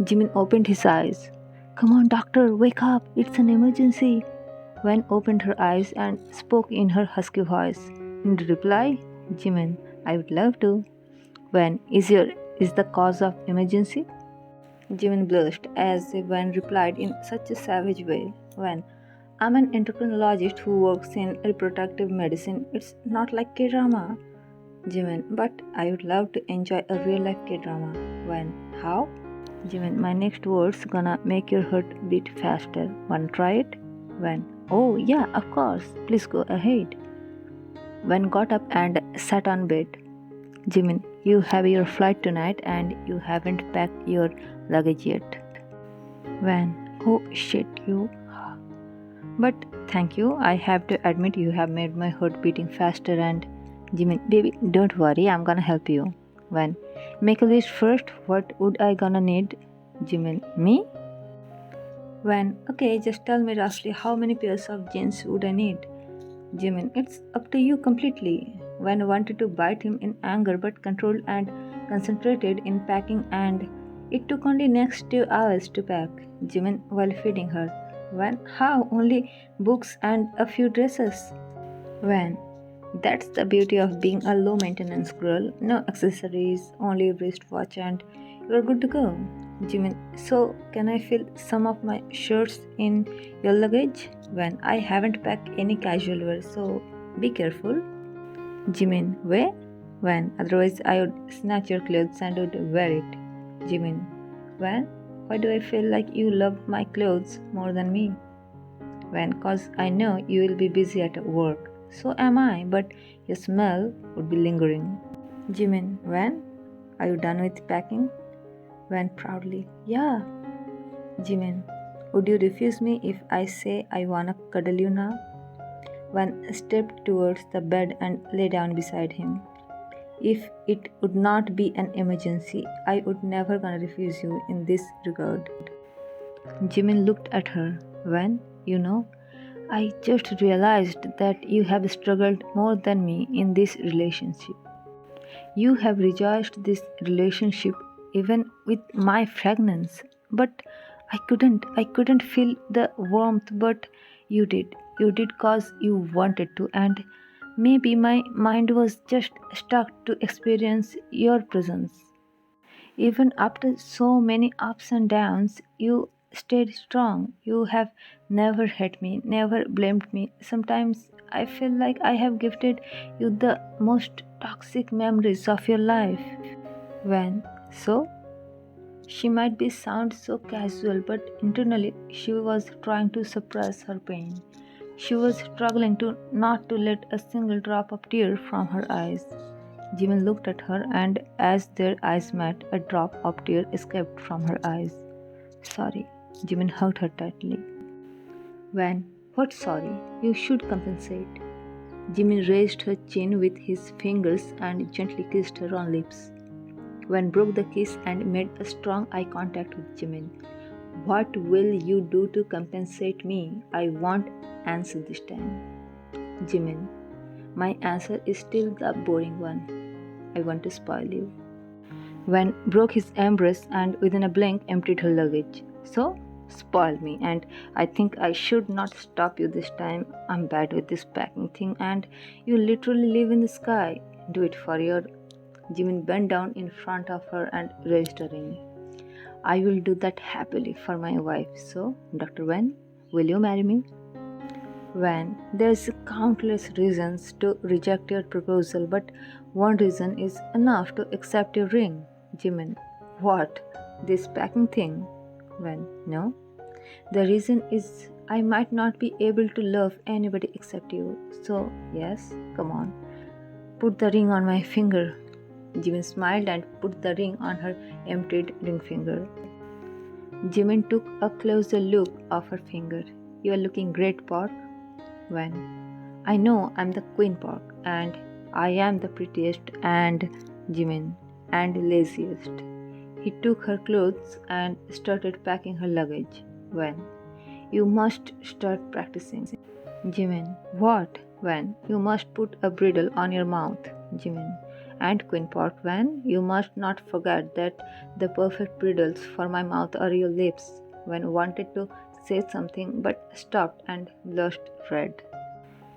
Jimin opened his eyes. Come on, doctor, wake up, it's an emergency. Wen opened her eyes and spoke in her husky voice. In reply, Jimin, I would love to. Wen, is the cause of emergency? Jimin blushed as Wen replied in such a savage way. Wen, I'm an endocrinologist who works in reproductive medicine. It's not like K-drama. Jimin, but I would love to enjoy a real life K-drama. Wen, how? Jimin, my next words gonna make your heart beat faster. Wanna try it? Wen, oh yeah, of course. Please go ahead. Wen got up and sat on bed. Jimin, you have your flight tonight and you haven't packed your luggage yet. Wen, oh shit, you. But thank you. I have to admit you have made my heart beating faster and Jimin, baby, don't worry, I'm gonna help you. Wen, make a list first. What would I gonna need? Jimin, me? Wen, okay, just tell me roughly how many pairs of jeans would I need? Jimin, it's up to you completely. Wen wanted to bite him in anger but controlled and concentrated in packing, and it took only next 2 hours to pack. Jimin while feeding her. Wen, how? Only books and a few dresses. Wen, that's the beauty of being a low maintenance girl. No accessories, only wristwatch, and you're good to go. Jimin, so can I fill some of my shirts in your luggage? When I haven't packed any casual wear, so be careful. Jimin, where? When otherwise I would snatch your clothes and would wear it. Jimin, when? Why do I feel like you love my clothes more than me? When? Cause I know you will be busy at work. So am I, but your smell would be lingering. Jimin, when? Are you done with packing? When proudly, yeah. Jimin, would you refuse me if I say I wanna cuddle you now? When stepped towards the bed and lay down beside him. If it would not be an emergency, I would never gonna refuse you in this regard. Jimin looked at her. When, I just realized that you have struggled more than me in this relationship. You have rejoiced this relationship even with my fragrance, but I couldn't feel the warmth, but you did. You did cause you wanted to, and maybe my mind was just stuck to experience your presence. Even after so many ups and downs, you stayed strong. You have never hurt me, never blamed me. Sometimes I feel like I have gifted you the most toxic memories of your life. When so? She might be sound so casual, but internally she was trying to suppress her pain. She was struggling to not to let a single drop of tear from her eyes. Jimin looked at her, and as their eyes met, a drop of tear escaped from her eyes. Sorry. Jimin hugged her tightly. When? What sorry? You should compensate. Jimin raised her chin with his fingers and gently kissed her on lips. When broke the kiss and made a strong eye contact with Jimin. What will you do to compensate me? I want answer this time. Jimin, my answer is still the boring one. I want to spoil you. When broke his embrace and within a blink emptied her luggage. So, spoil me, and I think I should not stop you this time. I'm bad with this packing thing, and you literally live in the sky. Do it for your. Jimin bent down in front of her and raised a ring. I will do that happily for my wife. So, Dr. Wen, will you marry me? Wen, there's countless reasons to reject your proposal, but one reason is enough to accept your ring. Jimin, what? This packing thing? Wen, no. The reason is I might not be able to love anybody except you. So, yes, come on. Put the ring on my finger. Jimin smiled and put the ring on her emptied ring finger. Jimin took a closer look of her finger. You are looking great, Pork. When? I know I'm the Queen Pork, and I am the prettiest and Jimin, and laziest. He took her clothes and started packing her luggage. When? You must start practicing. Jimin, what? When? You must put a bridle on your mouth. Jimin, And Queen Park Van, you must not forget that the perfect bridles for my mouth are your lips. Van wanted to say something but stopped and blushed red.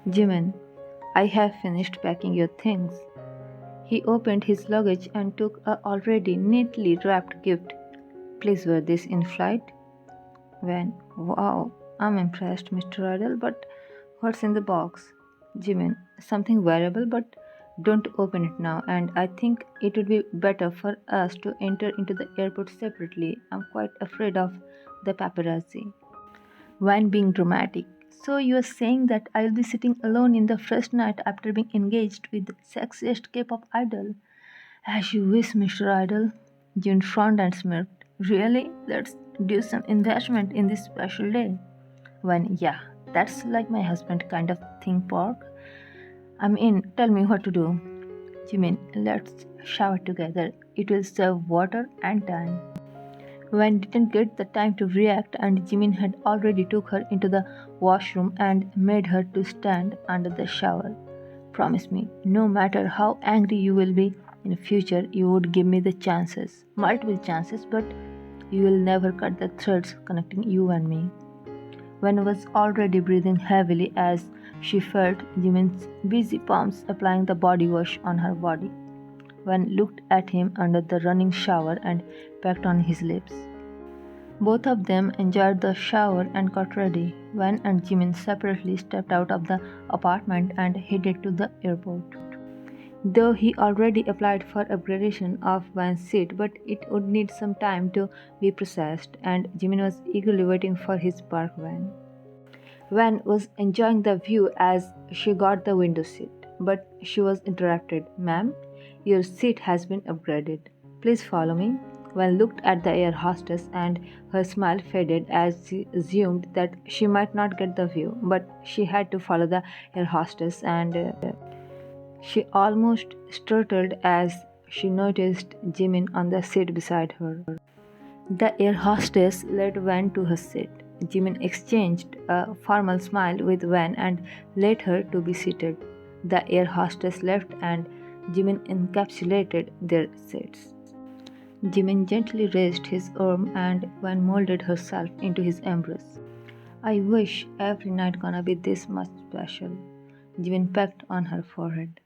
Jimin, I have finished packing your things. He opened his luggage and took a already neatly wrapped gift. Please wear this in flight. Van, wow, I'm impressed, Mr. Idol, but what's in the box? Jimin, something wearable, but don't open it now, and I think it would be better for us to enter into the airport separately. I'm quite afraid of the paparazzi. Van being dramatic. So you are saying that I'll be sitting alone in the first night after being engaged with the sexiest K-pop idol? As you wish, Mr. Idol. June frowned and smirked. Really? Let's do some investment in this special day. When, yeah, that's like my husband kind of thing, Park. I'm in. Tell me what to do. Jimin, let's shower together. It will save water and time. Wan didn't get the time to react, and Jimin had already took her into the washroom and made her to stand under the shower. Promise me, no matter how angry you will be in future, you would give me the chances, multiple chances, but you will never cut the threads connecting you and me. Wan was already breathing heavily as she felt Jimin's busy palms applying the body wash on her body. Wan looked at him under the running shower and pecked on his lips. Both of them enjoyed the shower and got ready. Van and Jimin separately stepped out of the apartment and headed to the airport. Though he already applied for upgradation of Van's seat, but it would need some time to be processed, and Jimin was eagerly waiting for his park van. Van was enjoying the view as she got the window seat, but she was interrupted. Ma'am, your seat has been upgraded. Please follow me. Van looked at the air hostess and her smile faded as she assumed that she might not get the view, but she had to follow the air hostess and she almost startled as she noticed Jimin on the seat beside her. The air hostess led Van to her seat. Jimin exchanged a formal smile with Van and led her to be seated. The air hostess left and Jimin encapsulated their seats. Jimin gently raised his arm and Van molded herself into his embrace. I wish every night gonna be this much special. Jimin pecked on her forehead.